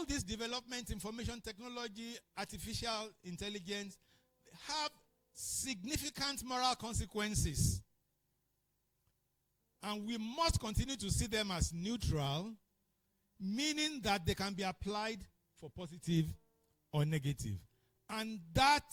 all this development, information technology, artificial intelligence, have significant moral consequences. And we must continue to see them as neutral, meaning that they can be applied for positive or negative. And that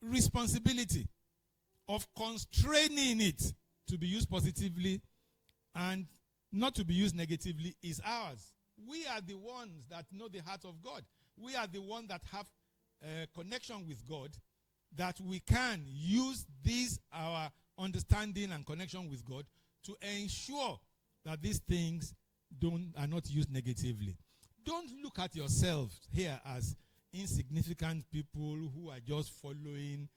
responsibility of constraining it to be used positively and not to be used negatively is ours. We are the ones that know the heart of God. We are the ones that have a connection with God, that we can use this, our understanding and connection with God, to ensure that these things are not used negatively. Don't look at yourself here as insignificant people who are just following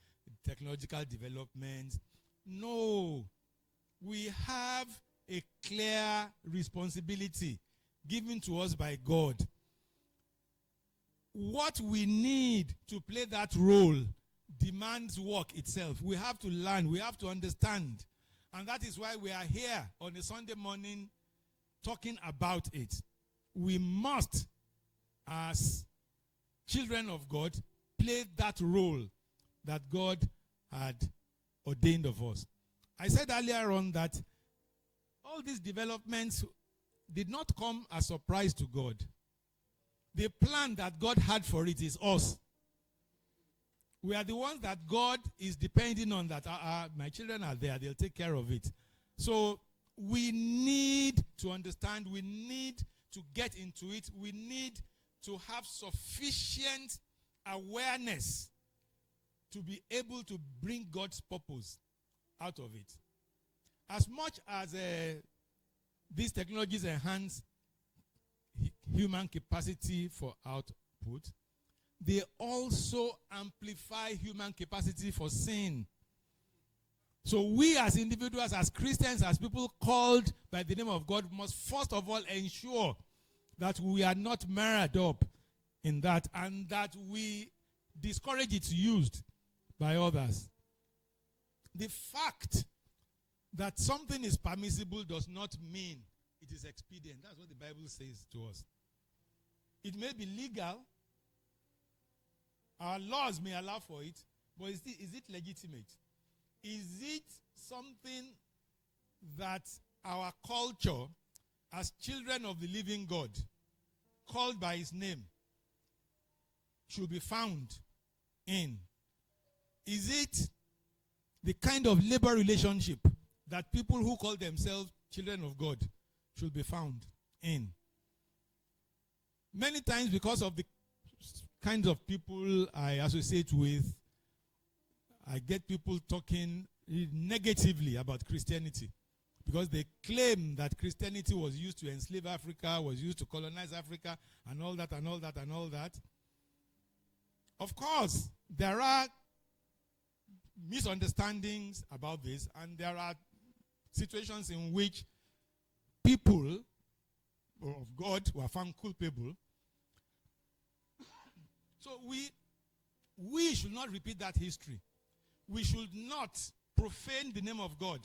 technological developments. No. We have a clear responsibility given to us by God. What we need to play that role demands work itself. We have to learn. We have to understand. And that is why we are here on a Sunday morning talking about it. We must, as children of God, play that role that God had ordained of us. I said earlier on that all these developments did not come as a surprise to God. The plan that God had for it is us. We are the ones that God is depending on, that my children are there, they'll take care of it. So we need to understand, we need to get into it, we need to have sufficient awareness to be able to bring God's purpose out of it. As much as these technologies enhance human capacity for output, they also amplify human capacity for sin. So we as individuals, as Christians, as people called by the name of God, must first of all ensure that we are not marred up in that, and that we discourage its use by others. The fact that something is permissible does not mean it is expedient. That's what the Bible says to us. It may be legal. Our laws may allow for it, but is it legitimate? Is it something that our culture, as children of the living God, called by his name, should be found in? Is it the kind of labor relationship that people who call themselves children of God should be found in? Many times, because of the kinds of people I associate with, I get people talking negatively about Christianity, because they claim that Christianity was used to enslave Africa, was used to colonize Africa, and all that, and all that, and all that. Of course, there are misunderstandings about this, and there are situations in which people of God were found culpable. So we should not repeat that history. We should not profane the name of God,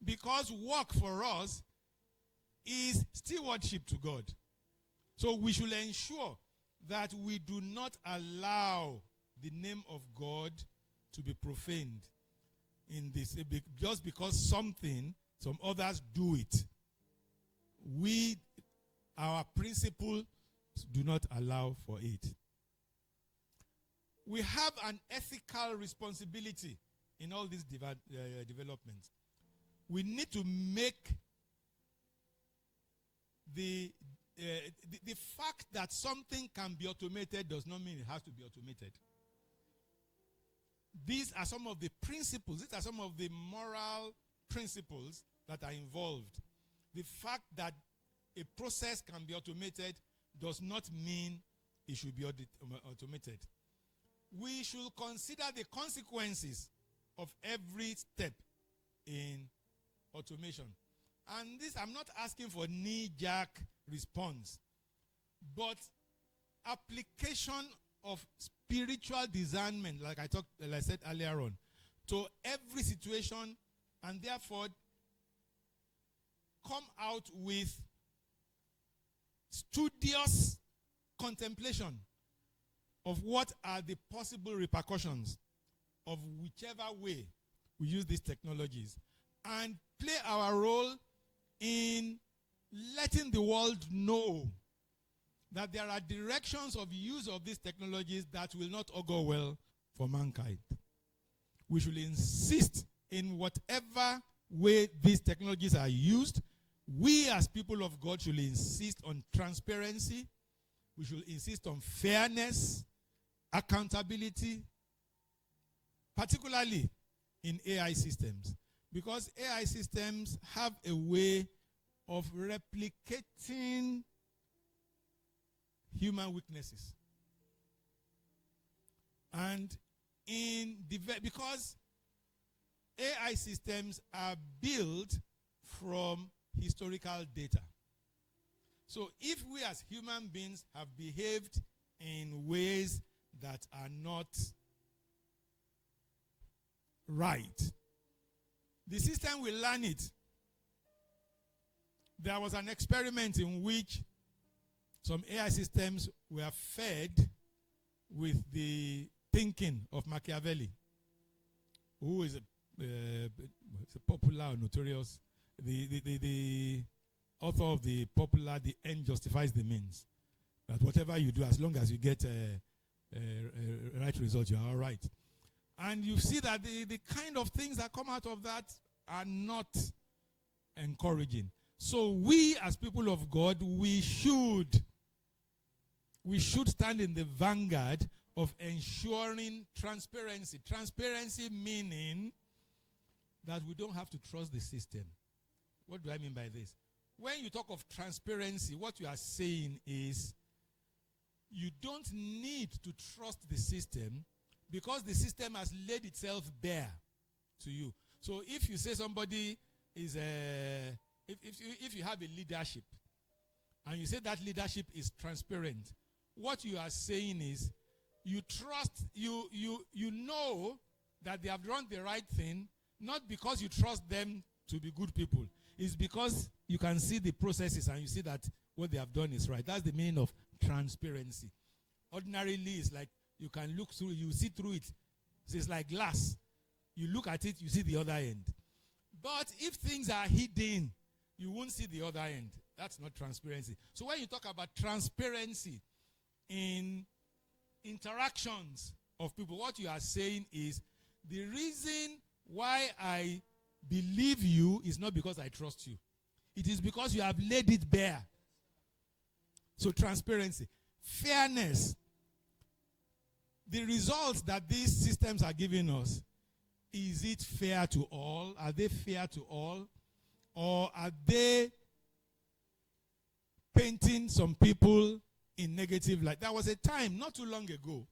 because work for us is stewardship to God. So we should ensure that we do not allow the name of God to be profaned in this, just because some others do it. Our principles do not allow for it. We have an ethical responsibility in all these developments. We need to make the fact that something can be automated does not mean it has to be automated. These are some of the principles, these are some of the moral principles that are involved. The fact that a process can be automated does not mean it should be automated. We should consider the consequences of every step in automation. And this, I'm not asking for knee-jerk response, but application of spiritual discernment, like I said earlier on, to every situation, and therefore come out with studious contemplation of what are the possible repercussions of whichever way we use these technologies, and play our role in letting the world know that there are directions of use of these technologies that will not augur well for mankind. We should insist in whatever way these technologies are used. We as people of God should insist on transparency. We should insist on fairness, accountability, particularly in AI systems. Because AI systems have a way of replicating human weaknesses. And because AI systems are built from historical data. So if we as human beings have behaved in ways that are not right, the system will learn it. There was an experiment in which some AI systems were fed with the thinking of Machiavelli, who is a popular or notorious, the author of the popular "The End Justifies the Means." That whatever you do, as long as you get a right result, you are all right. And you see that the kind of things that come out of that are not encouraging. So we as people of God, we should stand in the vanguard of ensuring transparency. Transparency meaning that we don't have to trust the system. What do I mean by this? When you talk of transparency, what you are saying is you don't need to trust the system because the system has laid itself bare to you. So if you say somebody is if you have a leadership and you say that leadership is transparent, what you are saying is you trust, you know that they have done the right thing, not because you trust them to be good people. It's because you can see the processes and you see that what they have done is right. That's the meaning of transparency. Ordinarily, it's like you can look through, you see through it. So it's like glass. You look at it, you see the other end. But if things are hidden, you won't see the other end. That's not transparency. So when you talk about transparency in interactions of people, what you are saying is the reason why I believe you is not because I trust you. It is because you have laid it bare. So transparency. Fairness. The results that these systems are giving us, is it fair to all? Are they fair to all? Or are they painting some people in negative light? There was a time not too long ago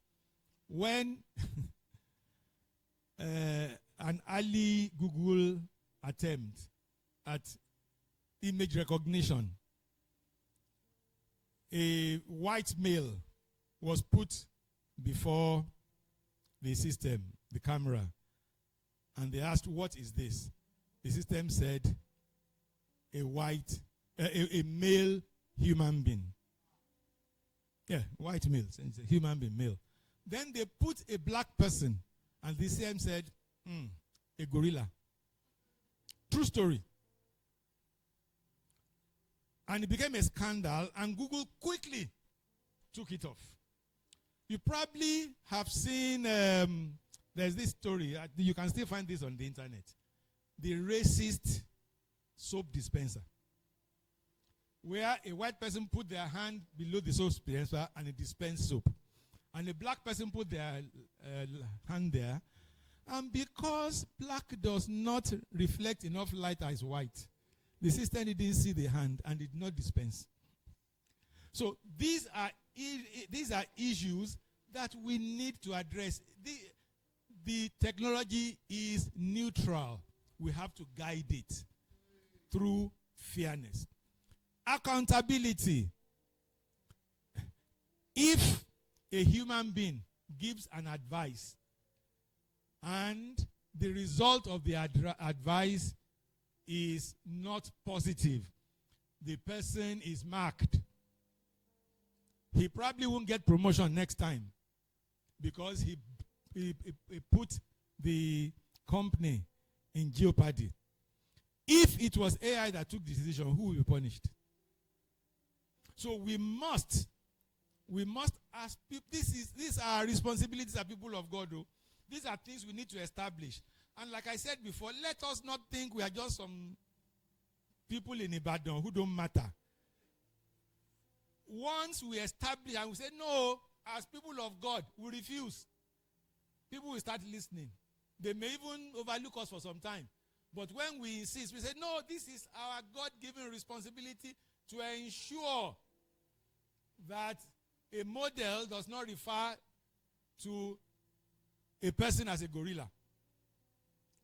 when an early Google attempt at image recognition, a white male was put before the system, the camera, and they asked, "What is this?" The system said, a male human being. Yeah, white male, it's a human being, male. Then they put a black person, and the system said, a gorilla. True story. And it became a scandal, and Google quickly took it off. You probably have seen, there's this story, you can still find this on the internet. The racist soap dispenser, where a white person put their hand below the soap dispenser and it dispensed soap. And a black person put their hand there. And because black does not reflect enough light as white, the system didn't see the hand and did not dispense. So these are issues that we need to address. The technology is neutral. We have to guide it through fairness. Accountability. If a human being gives an advice and the result of the advice is not positive, the person is marked he probably won't get promotion next time because he put the company in jeopardy. If it was AI that took the decision, who will be punished? So we must ask people. These are responsibilities of people of God. Though. These are things we need to establish. And like I said before, let us not think we are just some people in Ibadan who don't matter. Once we establish and we say, no, as people of God, we refuse, people will start listening. They may even overlook us for some time. But when we insist, we say, no, this is our God-given responsibility to ensure that a model does not refer to a person as a gorilla.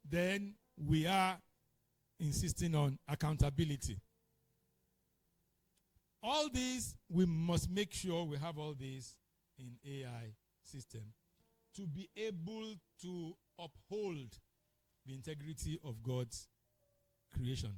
Then we are insisting on accountability. All these, we must make sure we have all these in AI system to be able to uphold the integrity of God's creation.